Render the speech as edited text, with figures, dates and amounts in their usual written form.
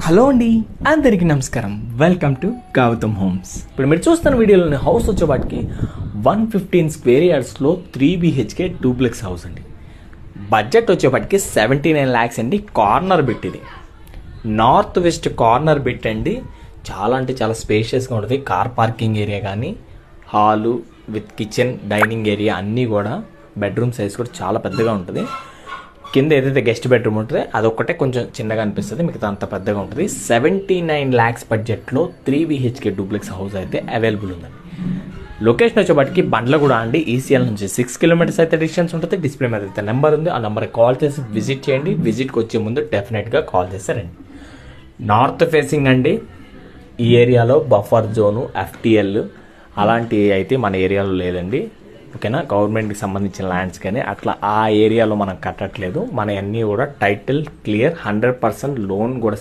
Hello అండి, అందరికీ నమస్కారం. Welcome to Gautam homes. ఇప్పుడు మీరు చూస్తున్న వీడియోలోని హౌస్ వచ్చేవాటికి 115 స్క్వేర్ యార్డ్స్లో 3 BHK డూప్లెక్స్ హౌస్ అండి. బడ్జెట్ వచ్చేపాటికి 79 lakhs అండి. కార్నర్ బిట్ ఇది, నార్త్ వెస్ట్ కార్నర్ బిట్ అండి. చాలా అంటే చాలా స్పేషియస్గా ఉంటుంది. కార్ పార్కింగ్ ఏరియా కానీ, hall with kitchen, dining area అన్నీ కూడా, బెడ్రూమ్ సైజ్ కూడా చాలా పెద్దగా ఉంటుంది. కింద ఏదైతే గెస్ట్ బెడ్రూమ్ ఉంటుందో అదొక్కటే కొంచెం చిన్నగా అనిపిస్తుంది, మిగతా అంత పెద్దగా ఉంటుంది. 79 lakhs బడ్జెట్లో 3 BHK డూప్లెక్స్ హౌస్ అయితే అవైలబుల్ ఉందండి. లొకేషన్ వచ్చేపాటికి బండ్లగూడ అండి. ఈసీఎల్ నుంచి 6 kilometers అయితే డిస్టెన్స్ ఉంటుంది. డిస్ప్లే మీద అయితే నెంబర్ ఉంది, ఆ నెంబర్కి కాల్ చేసి విజిట్ చేయండి. విజిట్కి వచ్చే ముందు డెఫినెట్గా కాల్ చేస్తారండి. నార్త్ ఫేసింగ్ అండి. ఈ ఏరియాలో బఫర్ జోను, FTL అలాంటివి అయితే మన ఏరియాలో లేదండి. ఓకేనా, గవర్నమెంట్కి సంబంధించిన ల్యాండ్స్ కానీ అట్లా ఆ ఏరియాలో మనం కట్టట్లేదు. మన అన్నీ కూడా టైటిల్ క్లియర్, 100% లోన్ కూడా